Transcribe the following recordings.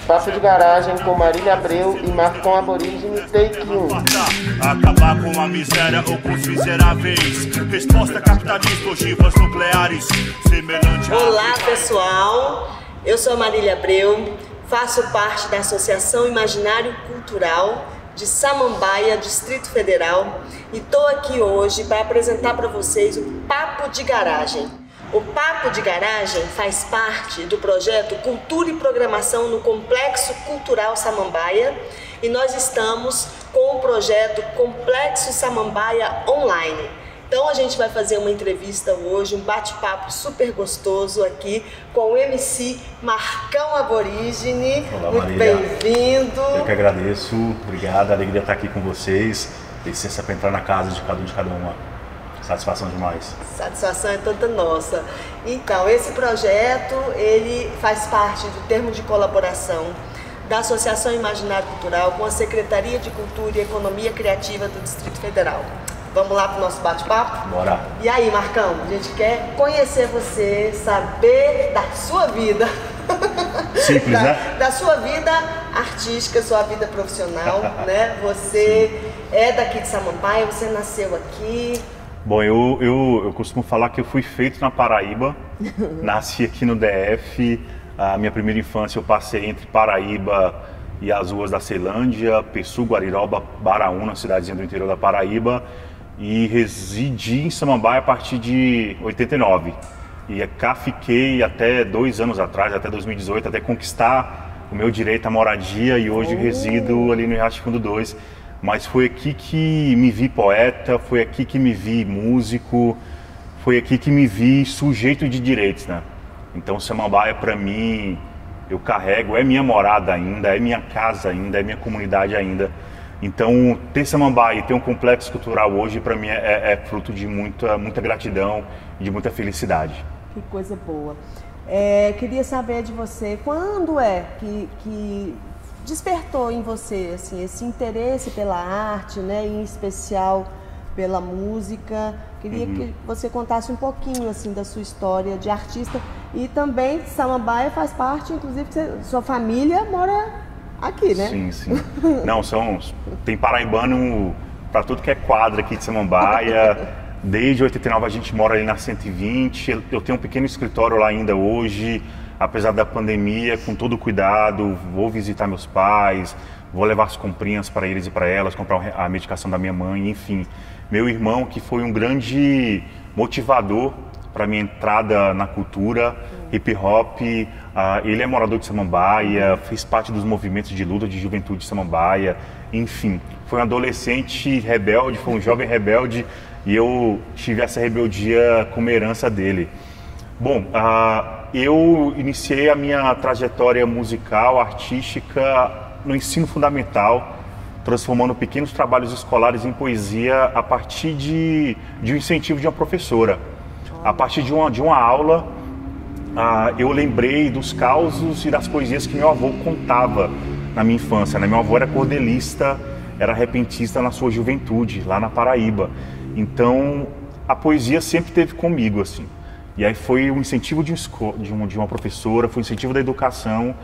Papo de Garagem com Marília Abreu e Marcão Aborígene, take 1. Acabar com a miséria ou com os miseráveis. Resposta capitalista, ogivas nucleares. Semelhante a... Olá pessoal, eu sou a Marília Abreu, faço parte da Associação Imaginário Cultural de Samambaia, Distrito Federal, e estou aqui hoje para apresentar para vocês o Papo de Garagem. O Papo de Garagem faz parte do projeto Cultura e Programação no Complexo Cultural Samambaia e nós estamos com o projeto Complexo Samambaia Online. Então a gente vai fazer uma entrevista hoje, um bate-papo super gostoso aqui com o MC Marcão Aborígene. Olá, muito Marília. Bem-vindo. Eu que agradeço, obrigado, alegria estar aqui com vocês. Licença para entrar na casa de cada uma. Satisfação demais. Satisfação é toda nossa. Então, esse projeto, ele faz parte do termo de colaboração da Associação Imaginário Cultural com a Secretaria de Cultura e Economia Criativa do Distrito Federal. Vamos lá para o nosso bate-papo? Bora. E aí, Marcão, a gente quer conhecer você, saber da sua vida. Simples, né? Da sua vida artística, sua vida profissional, né? Você é daqui de Samambaia, você nasceu aqui. Bom, eu costumo falar que eu fui feito na Paraíba, nasci aqui no DF, a minha primeira infância eu passei entre Paraíba e as ruas da Ceilândia, Pessu, Guariroba, Baraúna, cidadezinha do interior da Paraíba, e residi em Samambaia a partir de 89. E cá fiquei até 2 anos atrás, até 2018, até conquistar o meu direito à moradia, e hoje resido ali no Riacho Fundo 2. Mas foi aqui que me vi poeta, foi aqui que me vi músico, foi aqui que me vi sujeito de direitos, né? Então Samambaia para mim, eu carrego, é minha morada ainda, é minha casa ainda, é minha comunidade ainda. Então ter Samambaia e ter um complexo cultural hoje para mim é fruto de muita gratidão e de muita felicidade. Que coisa boa. Queria saber de você, quando é que despertou em você assim, esse interesse pela arte, né, em especial pela música? Queria que você contasse um pouquinho assim, da sua história de artista, e também Samambaia faz parte, inclusive, sua família mora aqui, né? Sim, sim. Não, tem paraibano para tudo que é quadra aqui de Samambaia. Desde 89 a gente mora ali na 120, eu tenho um pequeno escritório lá ainda hoje. Apesar da pandemia, com todo cuidado, vou visitar meus pais, vou levar as comprinhas para eles e para elas, comprar a medicação da minha mãe, enfim. Meu irmão, que foi um grande motivador para minha entrada na cultura, hip hop, ele é morador de Samambaia, fez parte dos movimentos de luta de juventude de Samambaia, enfim. Foi um adolescente rebelde, foi um jovem rebelde, e eu tive essa rebeldia como herança dele. Bom, eu iniciei a minha trajetória musical, artística, no ensino fundamental, transformando pequenos trabalhos escolares em poesia a partir de um incentivo de uma professora. A partir de uma aula, eu lembrei dos causos e das poesias que meu avô contava na minha infância, né? Meu avô era cordelista, era repentista na sua juventude, lá na Paraíba. Então, a poesia sempre esteve comigo, assim. E aí foi um incentivo de uma professora, foi um incentivo da educação,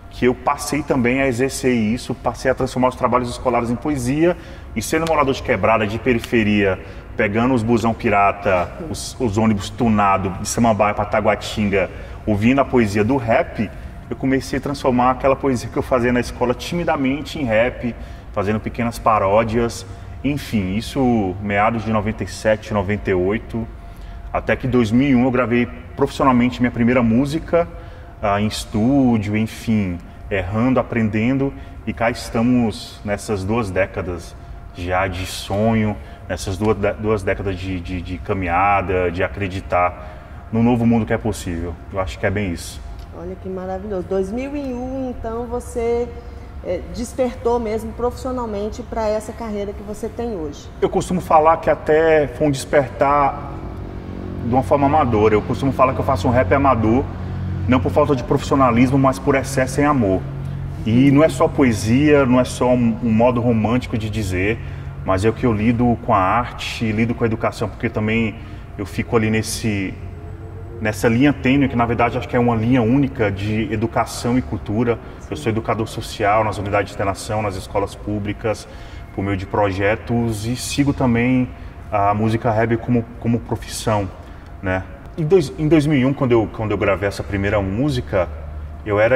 que eu passei também a exercer isso, passei a transformar os trabalhos escolares em poesia, e sendo morador de quebrada, de periferia, pegando os busão pirata, os ônibus tunados de Samambaia para Taguatinga, ouvindo a poesia do rap, eu comecei a transformar aquela poesia que eu fazia na escola timidamente em rap, fazendo pequenas paródias, enfim, isso meados de 97, 98... Até que em 2001 eu gravei profissionalmente minha primeira música em estúdio, enfim, errando, aprendendo, e cá estamos nessas 2 décadas já de sonho, nessas duas décadas de caminhada, de acreditar no novo mundo que é possível. Eu acho que é bem isso. Olha que maravilhoso. 2001, então, você despertou mesmo profissionalmente para essa carreira que você tem hoje. Eu costumo falar que até foi um despertar de uma forma amadora. Eu costumo falar que eu faço um rap amador, não por falta de profissionalismo, mas por excesso em amor. E não é só poesia, não é só um modo romântico de dizer, mas é o que eu lido com a arte, lido com a educação, porque também eu fico ali nessa linha tênue, que na verdade acho que é uma linha única de educação e cultura. Eu sou educador social nas unidades de internação, nas escolas públicas, por meio de projetos, e sigo também a música rap como profissão, né? Em 2001, quando eu gravei essa primeira música, eu era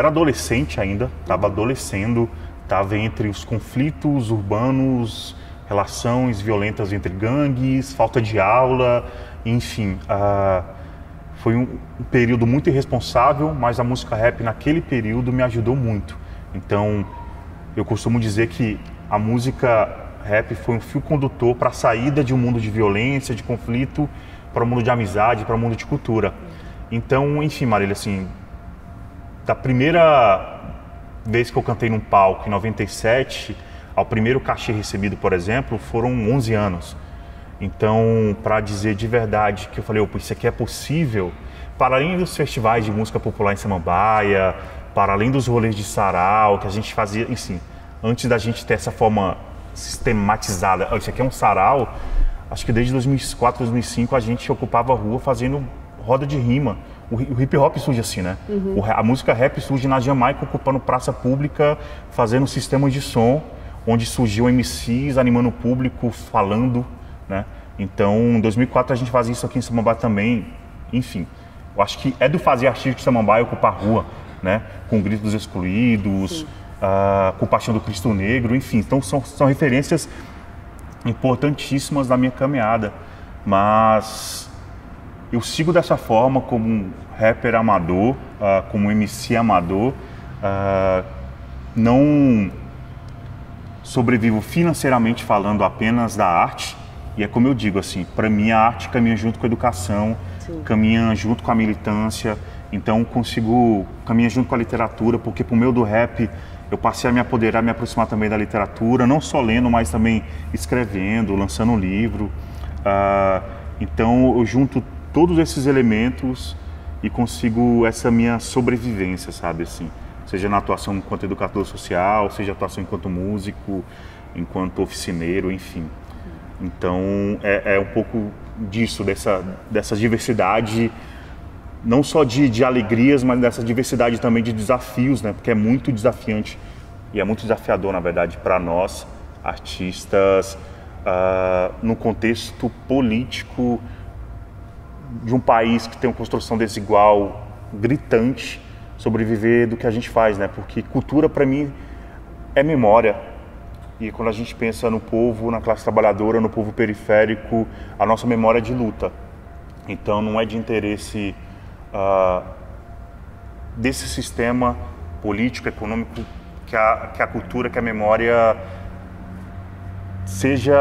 adolescente ainda, estava adolescendo, estava entre os conflitos urbanos, relações violentas entre gangues, falta de aula, enfim. Foi um período muito irresponsável, mas a música rap naquele período me ajudou muito. Então, eu costumo dizer que a música rap foi um fio condutor para a saída de um mundo de violência, de conflito, para um mundo de amizade, para um mundo de cultura. Então, enfim, Marília, assim, da primeira vez que eu cantei num palco, em 97, ao primeiro cachê recebido, por exemplo, foram 11 anos. Então, para dizer de verdade que eu falei, opa, isso aqui é possível, para além dos festivais de música popular em Samambaia, para além dos rolês de sarau que a gente fazia, enfim, antes da gente ter essa forma sistematizada, isso aqui é um sarau, acho que desde 2004, 2005 a gente ocupava a rua fazendo roda de rima. O hip hop surge assim, né? A música rap surge na Jamaica, ocupando praça pública, fazendo sistemas de som, onde surgiu MCs animando o público, falando, né? Então, em 2004 a gente fazia isso aqui em Samambaia também. Enfim, eu acho que é do fazer artístico de Samambaia ocupar a rua, né? Com o Grito dos Excluídos, com o Paixão do Cristo Negro, enfim. Então, são referências importantíssimas da minha caminhada. Mas eu sigo dessa forma como um rapper amador, como um MC amador. Não sobrevivo financeiramente falando apenas da arte. E é como eu digo, assim, para mim a arte caminha junto com a educação, caminha junto com a militância, então caminha junto com a literatura, porque por meio do rap eu passei a me apoderar, me aproximar também da literatura, não só lendo, mas também escrevendo, lançando um livro. Então eu junto todos esses elementos e consigo essa minha sobrevivência, sabe, assim, seja na atuação enquanto educador social, seja atuação enquanto músico, enquanto oficineiro, enfim. Então, é um pouco disso, dessa diversidade, não só de alegrias, mas dessa diversidade também de desafios, né? Porque é muito desafiante e é muito desafiador, na verdade, para nós, artistas, no contexto político de um país que tem uma construção desigual, gritante, sobreviver do que a gente faz, né? Porque cultura, para mim, é memória. E quando a gente pensa no povo, na classe trabalhadora, no povo periférico, a nossa memória é de luta. Então não é de interesse desse sistema político, econômico, que a cultura, que a memória seja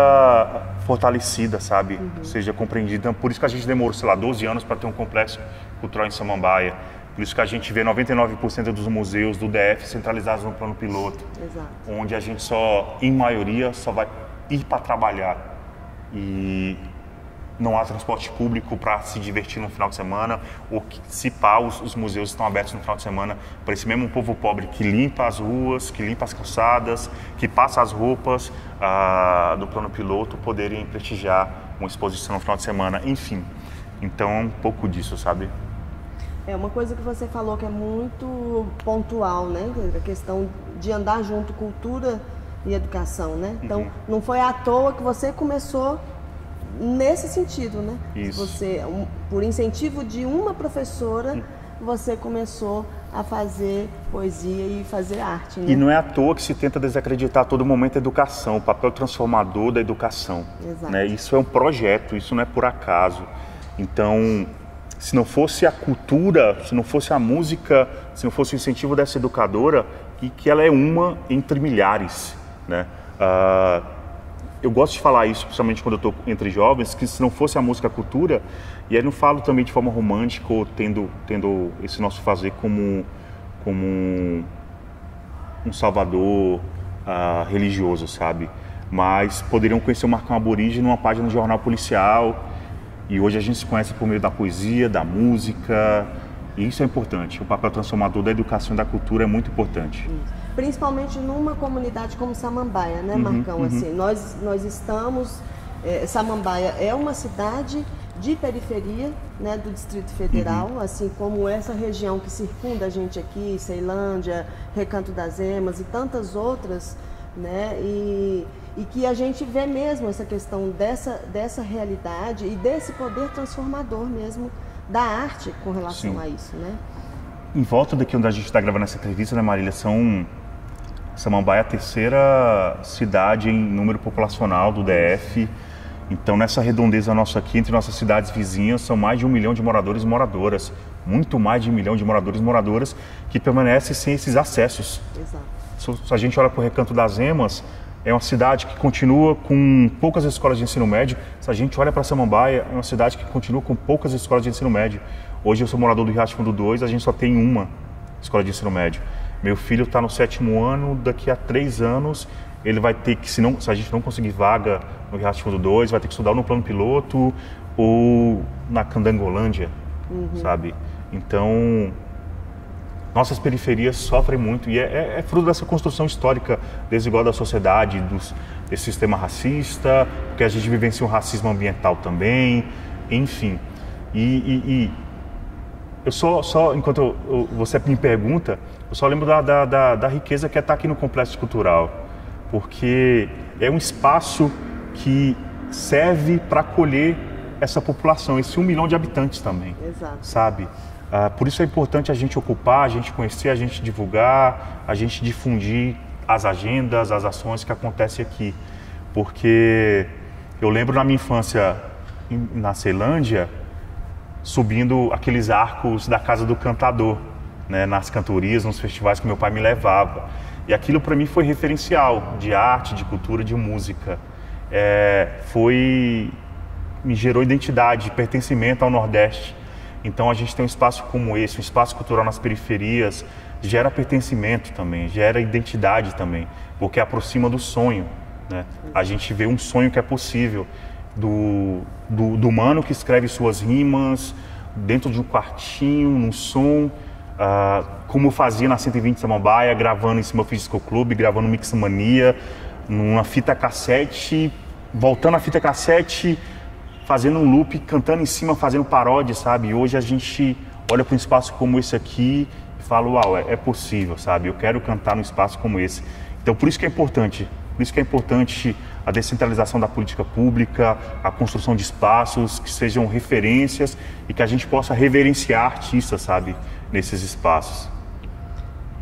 fortalecida, sabe? Seja compreendida. Por isso que a gente demorou, sei lá, 12 anos para ter um complexo cultural em Samambaia. Por isso que a gente vê 99% dos museus do DF centralizados no plano piloto. Exato. Onde a gente em maioria, só vai ir para trabalhar. E não há transporte público para se divertir no final de semana, ou se pá, os museus estão abertos no final de semana para esse mesmo povo pobre que limpa as ruas, que limpa as calçadas, que passa as roupas do plano piloto, poderem prestigiar uma exposição no final de semana, enfim. Então é um pouco disso, sabe? É uma coisa que você falou que é muito pontual, né? A questão de andar junto cultura e educação, né? Então, não foi à toa que você começou nesse sentido, né? Isso. Você, por incentivo de uma professora, você começou a fazer poesia e fazer arte, né? E não é à toa que se tenta desacreditar a todo momento a educação, o papel transformador da educação. Exato. Né? Isso é um projeto, isso não é por acaso. Então, se não fosse a cultura, se não fosse a música, se não fosse o incentivo dessa educadora, que ela é uma entre milhares, né? Eu gosto de falar isso, principalmente quando eu estou entre jovens, que se não fosse a música, a cultura, e aí não falo também de forma romântica ou tendo esse nosso fazer como um salvador religioso, sabe? Mas poderiam conhecer o Marcão Aborígene numa página de jornal policial. E hoje a gente se conhece por meio da poesia, da música, e isso é importante. O papel transformador da educação e da cultura é muito importante. Principalmente numa comunidade como Samambaia, né, Marcão? Assim, nós estamos... Samambaia é uma cidade de periferia, né, do Distrito Federal, assim como essa região que circunda a gente aqui, Ceilândia, Recanto das Emas e tantas outras, né, e que a gente vê mesmo essa questão dessa realidade e desse poder transformador mesmo da arte com relação a isso, né? Em volta daqui onde a gente está gravando essa entrevista, né, Marília, Samambaia é a terceira cidade em número populacional do DF. Então, nessa redondeza nossa aqui, entre nossas cidades vizinhas, são mais de 1 milhão de moradores e moradoras. Muito mais de 1 milhão de moradores e moradoras que permanecem sem esses acessos. Exato. Se a gente olha para o Recanto das Emas, é uma cidade que continua com poucas escolas de ensino médio. Se a gente olha para Samambaia, é uma cidade que continua com poucas escolas de ensino médio. Hoje eu sou morador do Riacho Fundo 2, a gente só tem uma escola de ensino médio. Meu filho está no 7º ano, daqui a 3 anos ele vai ter que, se a gente não conseguir vaga no Riacho Fundo 2, vai ter que estudar no plano piloto ou na Candangolândia, sabe? Então, nossas periferias sofrem muito e é fruto dessa construção histórica desigual da sociedade, desse sistema racista, porque a gente vivencia um racismo ambiental também, enfim. E eu só enquanto você me pergunta, eu só lembro da riqueza que é estar aqui no Complexo Cultural, porque é um espaço que serve para acolher essa população, esse 1 milhão de habitantes também. Exato. Sabe? Por isso é importante a gente ocupar, a gente conhecer, a gente divulgar, a gente difundir as agendas, as ações que acontecem aqui. Porque eu lembro na minha infância na Ceilândia, subindo aqueles arcos da Casa do Cantador, né, nas cantorias, nos festivais que meu pai me levava. E aquilo para mim foi referencial de arte, de cultura, de música. Me gerou identidade, pertencimento ao Nordeste. Então a gente tem um espaço como esse, um espaço cultural nas periferias, gera pertencimento também, gera identidade também, porque aproxima do sonho, né? A gente vê um sonho que é possível, do humano que escreve suas rimas dentro de um quartinho, num som, como eu fazia na 120 Samambaia, gravando em cima do Disco Club, gravando Mixmania, numa fita cassete, voltando a fita cassete, fazendo um loop, cantando em cima, fazendo paródia, sabe? E hoje a gente olha para um espaço como esse aqui e fala, uau, é possível, sabe? Eu quero cantar num espaço como esse. Então, por isso que é importante a descentralização da política pública, a construção de espaços que sejam referências e que a gente possa reverenciar artistas, sabe? Nesses espaços.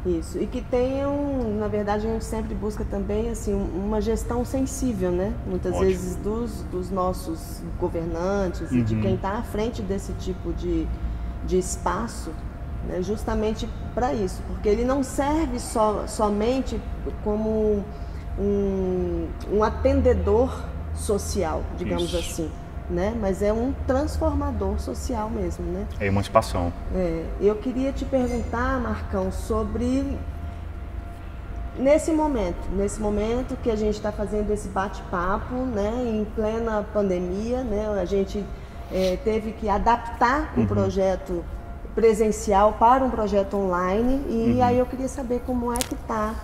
Isso, e que tenham, na verdade a gente sempre busca também assim, uma gestão sensível, né? Muitas vezes dos nossos governantes e de quem está à frente desse tipo de espaço, né? Justamente para isso, porque ele não serve somente como um atendedor social, digamos assim, né? Mas é um transformador social mesmo, né? É emancipação. Eu queria te perguntar, Marcão, sobre nesse momento que a gente está fazendo esse bate-papo, né? Em plena pandemia, né? A gente teve que adaptar um projeto presencial para um projeto online e aí eu queria saber como é que está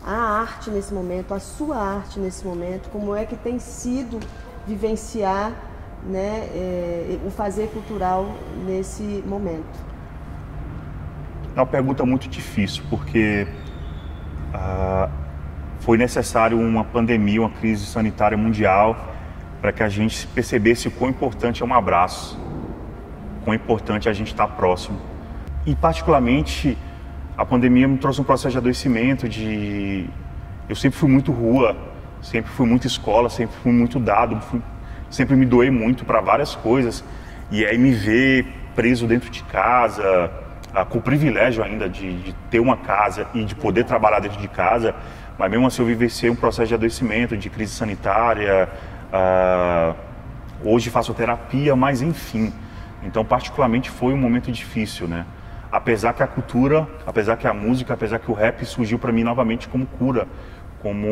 a arte nesse momento, a sua arte nesse momento, como é que tem sido vivenciar, né, o fazer cultural nesse momento? É uma pergunta muito difícil, porque foi necessário uma pandemia, uma crise sanitária mundial para que a gente percebesse o quão importante é um abraço, quão importante é a gente estar próximo. E particularmente a pandemia me trouxe um processo de adoecimento, eu sempre fui muito rua, sempre fui muito escola, sempre fui muito dado, sempre me doei muito para várias coisas, e aí me ver preso dentro de casa, com o privilégio ainda de ter uma casa e de poder trabalhar dentro de casa, mas mesmo assim eu vivenciei um processo de adoecimento, de crise sanitária, hoje faço terapia, mas enfim, então particularmente foi um momento difícil, né? Apesar que a cultura, apesar que a música, apesar que o rap surgiu para mim novamente como cura, como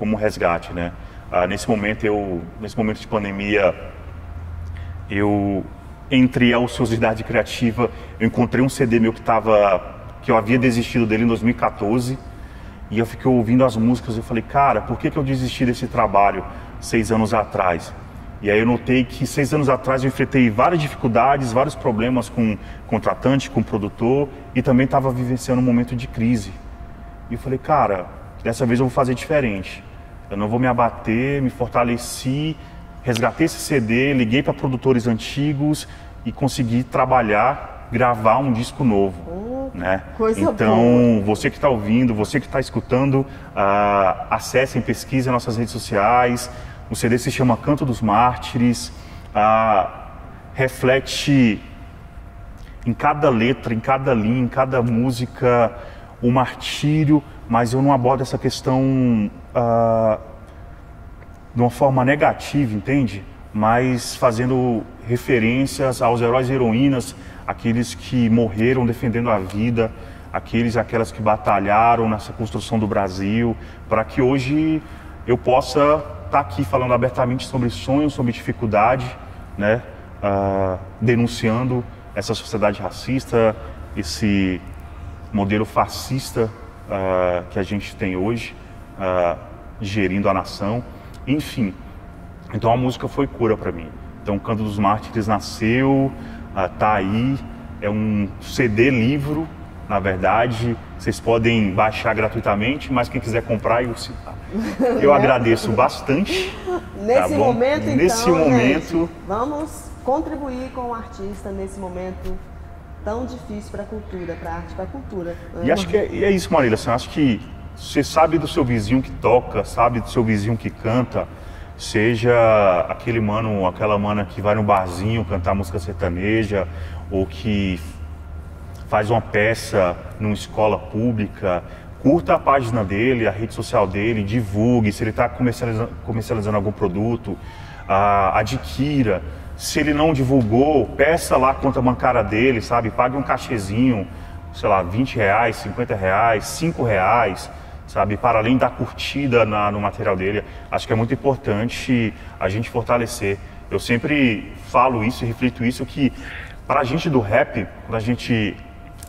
um resgate, né? Nesse momento de pandemia, entre a ociosidade criativa, eu encontrei um CD meu que eu havia desistido dele em 2014, e eu fiquei ouvindo as músicas e falei, cara, por que eu desisti desse trabalho 6 anos atrás? E aí eu notei que 6 anos atrás eu enfrentei várias dificuldades, vários problemas com contratante, com produtor, e também estava vivenciando um momento de crise. E eu falei, cara, dessa vez eu vou fazer diferente. Eu não vou me abater, me fortaleci, resgatei esse CD, liguei para produtores antigos e consegui trabalhar, gravar um disco novo, né? Então, você que está ouvindo, você que está escutando, acessem, pesquisem nossas redes sociais. O CD se chama Canto dos Mártires, reflete em cada letra, em cada linha, em cada música, o martírio, mas eu não abordo essa questão de uma forma negativa, entende? Mas fazendo referências aos heróis e heroínas, aqueles que morreram defendendo a vida, aqueles e aquelas que batalharam nessa construção do Brasil, para que hoje eu possa estar aqui falando abertamente sobre sonhos, sobre dificuldade, né? Denunciando essa sociedade racista, esse modelo fascista que a gente tem hoje, gerindo a nação, enfim. Então a música foi cura para mim. Então o Canto dos Mártires nasceu, tá aí, é um CD livro, na verdade, vocês podem baixar gratuitamente, mas quem quiser comprar, eu agradeço bastante. Nesse tá momento, então, nesse momento, gente, vamos contribuir com o artista nesse momento tão difícil para a cultura, para a arte, para a cultura. E acho que é isso, Marília, assim, acho que você sabe do seu vizinho que toca, sabe do seu vizinho que canta, seja aquele mano, aquela mana que vai no barzinho cantar música sertaneja, ou que faz uma peça numa escola pública, curta a página dele, a rede social dele, divulgue, se ele está comercializando algum produto, adquira. Se ele não divulgou, peça lá a conta bancária dele, sabe? Pague um cachezinho, sei lá, R$20, R$50, R$5, sabe? Para além da curtida no material dele. Acho que é muito importante a gente fortalecer. Eu sempre falo isso e reflito isso, que para a gente do rap, quando a gente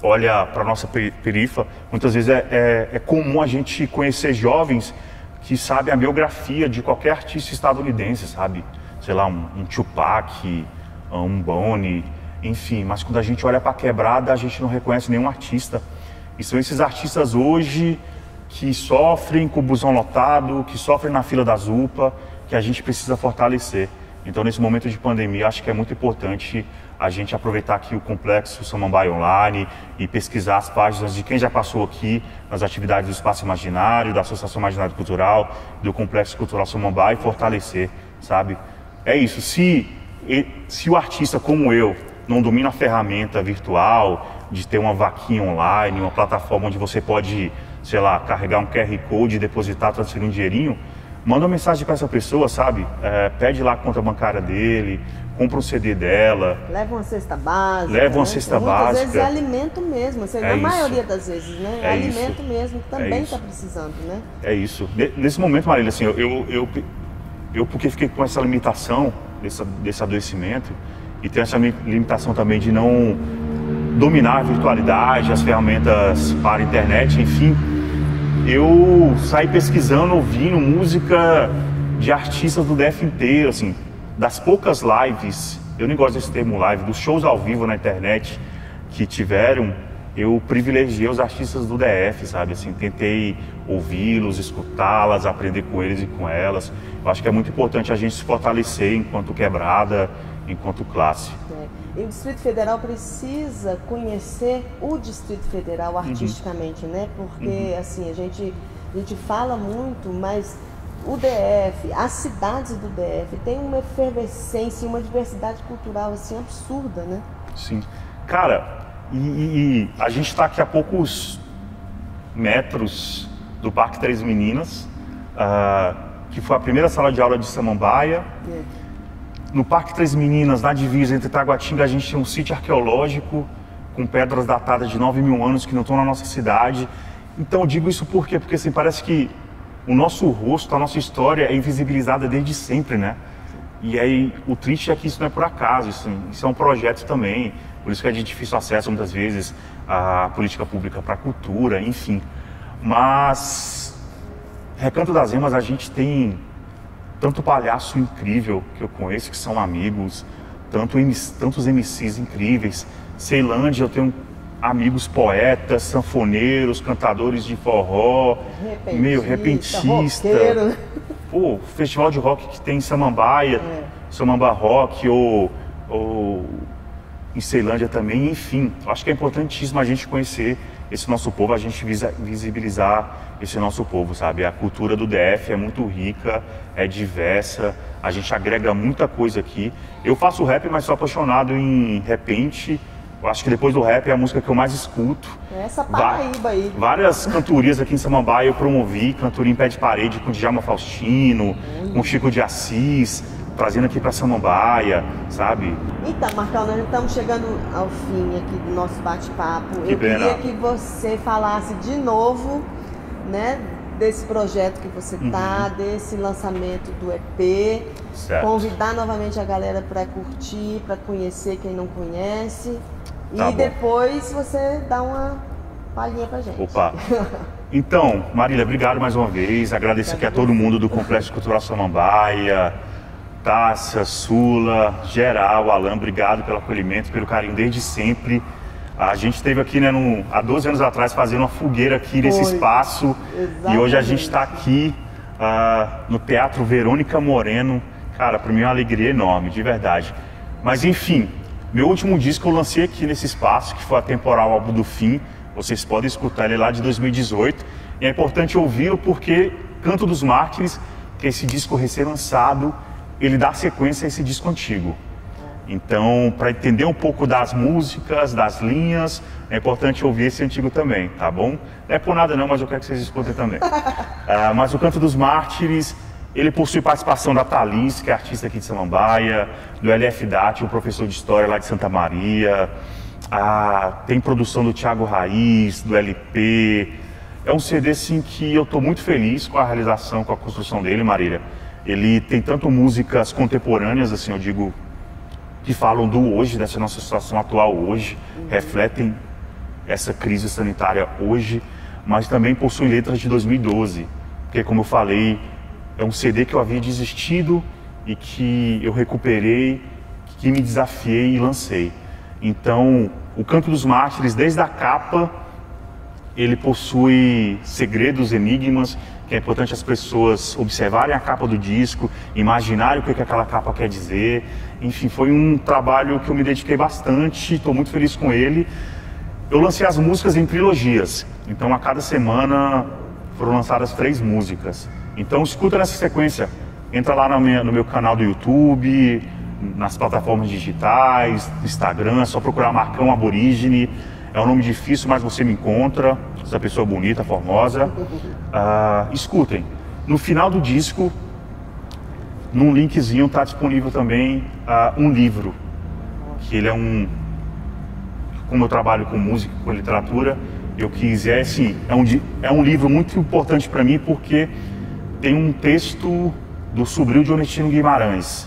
olha para a nossa perifa, muitas vezes é comum a gente conhecer jovens que sabem a biografia de qualquer artista estadunidense, sabe? Sei lá, um Tupac, um Bonnie, enfim. Mas quando a gente olha para a quebrada, a gente não reconhece nenhum artista. E são esses artistas hoje que sofrem com o busão lotado, que sofrem na fila das UPA, que a gente precisa fortalecer. Então, nesse momento de pandemia, acho que é muito importante a gente aproveitar aqui o Complexo Samambaia Online e pesquisar as páginas de quem já passou aqui nas atividades do Espaço Imaginário, da Associação Imaginário Cultural, do Complexo Cultural Samambaia e fortalecer, sabe? É isso, se o artista como eu não domina a ferramenta virtual de ter uma vaquinha online, uma plataforma onde você pode, sei lá, carregar um QR Code, depositar, transferir um dinheirinho, manda uma mensagem para essa pessoa, sabe? Pede lá a conta bancária dele, compra um CD dela. Leva uma cesta básica. Leva uma cesta básica. Muitas vezes é alimento mesmo, assim, na maioria das vezes, né? É alimento mesmo, que também está precisando, né? É isso. Nesse momento, Marília, assim, eu porque fiquei com essa limitação desse adoecimento e tenho essa limitação também de não dominar a virtualidade, as ferramentas para a internet, enfim, eu saí pesquisando, ouvindo música de artistas do DF inteiro, assim, das poucas lives, eu nem gosto desse termo live, dos shows ao vivo na internet que tiveram, eu privilegiei os artistas do DF, sabe, assim, tentei ouvi-los, escutá-las, aprender com eles e com elas. Eu acho que é muito importante a gente se fortalecer enquanto quebrada, enquanto classe. E o Distrito Federal precisa conhecer o Distrito Federal artisticamente, né? Porque, assim, a gente fala muito, mas o DF, as cidades do DF têm uma efervescência, uma diversidade cultural, assim, absurda, né? Sim. Cara, e a gente está aqui a poucos metros do Parque Três Meninas, que foi a primeira sala de aula de Samambaia. No Parque Três Meninas, na divisa entre Taguatinga, a gente tem um sítio arqueológico com pedras datadas de 9.000 anos que não estão na nossa cidade. Então eu digo isso por quê? Porque assim, parece que o nosso rosto, a nossa história é invisibilizada desde sempre, né? E aí o triste é que isso não é por acaso, isso é um projeto também. Por isso que é de difícil acesso muitas vezes à política pública para a cultura, enfim. Mas Recanto das Emas a gente tem tanto palhaço incrível que eu conheço, que são amigos, tantos MCs incríveis. Ceilândia, eu tenho amigos poetas, sanfoneiros, cantadores de forró, repentista. Pô, festival de rock que tem em Samambaia, Samambá Rock, ou em Ceilândia também, enfim. Acho que é importantíssimo a gente conhecer esse nosso povo, a gente visibilizar esse nosso povo, sabe? A cultura do DF é muito rica, é diversa, a gente agrega muita coisa aqui. Eu faço rap, mas sou apaixonado em repente. Eu acho que depois do rap é a música que eu mais escuto. Essa Paraíba aí. Várias cantorias aqui em Samambaia eu promovi, cantoria em pé de parede com Djalma Faustino, com Chico de Assis, trazendo aqui para Samambaia, sabe? Então, Marcão, nós estamos chegando ao fim aqui do nosso bate-papo. Eu queria que você falasse de novo, né, desse projeto que você tá, desse lançamento do EP. Certo. Convidar novamente a galera para curtir, para conhecer quem não conhece. Tá e bom. Depois você dá uma palhinha pra gente. Opa! Então, Marília, obrigado mais uma vez. Agradeço aqui a todo mundo do Complexo Cultural Samambaia, Tássia, Sula, geral, Alan, obrigado pelo acolhimento, pelo carinho desde sempre. A gente esteve aqui, né, há 12 anos atrás, fazendo uma fogueira aqui nesse espaço. Exatamente. E hoje a gente está aqui no Teatro Verônica Moreno. Cara, para mim é uma alegria enorme, de verdade. Mas enfim, meu último disco eu lancei aqui nesse espaço, que foi a Temporal Álbum do Fim. Vocês podem escutar ele lá de 2018. E é importante ouvi-lo porque Canto dos Mártires, que é esse disco recém-lançado, ele dá sequência a esse disco antigo. Então, para entender um pouco das músicas, das linhas, é importante ouvir esse antigo também, tá bom? Não é por nada não, mas eu quero que vocês escutem também. Mas o Canto dos Mártires, ele possui participação da Thalys, que é artista aqui de Samambaia, do LF Dati, um professor de história lá de Santa Maria. Tem produção do Thiago Raiz, do LP. É um CD, assim, que eu estou muito feliz com a realização, com a construção dele, Marília. Ele tem tanto músicas contemporâneas, assim, eu digo, que falam do hoje, dessa nossa situação atual hoje, refletem essa crise sanitária hoje, mas também possui letras de 2012, porque, como eu falei, é um CD que eu havia desistido e que eu recuperei, que me desafiei e lancei. Então, o Canto dos Mártires, desde a capa, ele possui segredos, enigmas, que é importante as pessoas observarem a capa do disco, imaginarem o que aquela capa quer dizer. Enfim, foi um trabalho que eu me dediquei bastante, estou muito feliz com ele. Eu lancei as músicas em trilogias, então a cada semana foram lançadas 3 músicas. Então escuta nessa sequência, entra lá no meu canal do YouTube, nas plataformas digitais, Instagram, é só procurar Marcão Aborígene. É um nome difícil, mas você me encontra, essa pessoa bonita, formosa. Escutem. No final do disco, num linkzinho, está disponível também um livro, que ele é como eu trabalho com música, com literatura, eu quis, assim, é um livro muito importante para mim, porque tem um texto do sobrinho de Onestino Guimarães.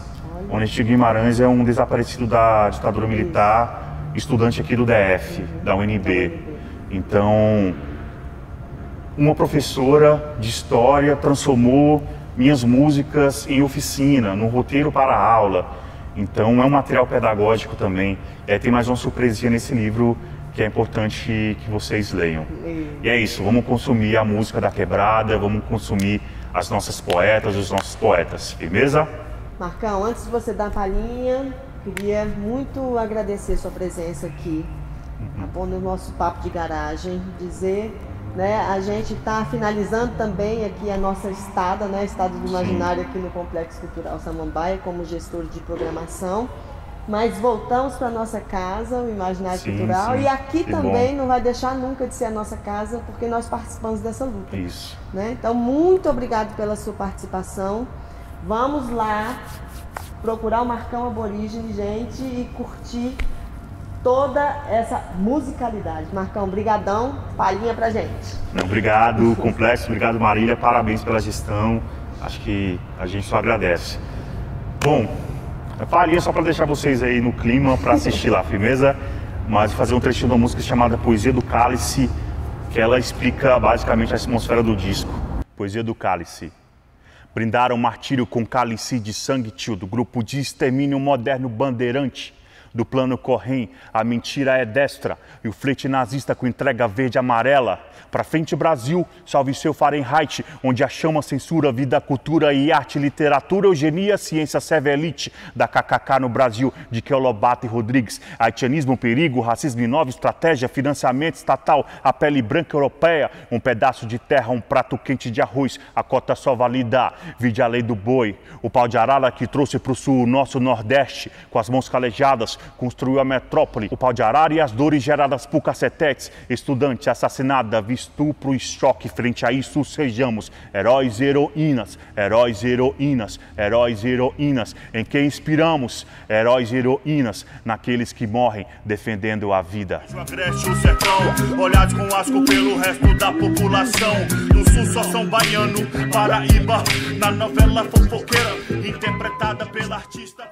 Onestino Guimarães é um desaparecido da ditadura militar, estudante aqui do DF, da UNB. Então, uma professora de história transformou minhas músicas em oficina, no roteiro para a aula. Então, é um material pedagógico também. Tem mais uma surpresinha nesse livro que é importante que vocês leiam. E é isso, vamos consumir a música da quebrada, vamos consumir as nossas poetas, os nossos poetas. Firmeza? Marcão, antes de você dar a palhinha, queria muito agradecer sua presença aqui, no nosso papo de garagem, dizer, né, a gente está finalizando também aqui a nossa estada, né, Estado do Imaginário aqui no Complexo Cultural Samambaia, como gestor de programação, mas voltamos para a nossa casa, o Imaginário Cultural, e aqui também não vai deixar nunca de ser a nossa casa, porque nós participamos dessa luta. Isso. Né? Então, muito obrigado pela sua participação. Vamos lá procurar o Marcão Aborígene, gente, e curtir toda essa musicalidade. Marcão, brigadão, palhinha pra gente. Obrigado, Complexo, obrigado, Marília, parabéns pela gestão, acho que a gente só agradece. Bom, a palhinha só para deixar vocês aí no clima para assistir lá, firmeza, mas fazer um trechinho da música chamada Poesia do Cálice, que ela explica basicamente a atmosfera do disco. Poesia do Cálice. Brindaram martírio com cálice de sangue, tio, do grupo de extermínio moderno bandeirante. Do plano Correm, a mentira é destra e o flete nazista com entrega verde e amarela. Pra frente, Brasil, salve seu Fahrenheit, onde a chama censura vida, cultura e arte, literatura, eugenia, ciência serve elite. Da KKK no Brasil, de Keolobato e Rodrigues. Haitianismo, perigo, racismo e nova estratégia, financiamento estatal, a pele branca europeia. Um pedaço de terra, um prato quente de arroz, a cota só valida, vide a lei do boi. O pau de arara que trouxe pro sul o nosso nordeste, com as mãos calejadas, construiu a metrópole. O pau de arara e as dores geradas por cacetetes. Estudante assassinada, estupro e choque. Frente a isso sejamos heróis e heroínas, heróis e heroínas, heróis e heroínas. Em quem inspiramos? Heróis e heroínas, naqueles que morrem defendendo a vida. Agreste o sertão, olhados com asco pelo resto da população. No sul só são baiano, Paraíba, na novela fofoqueira, interpretada pela artista.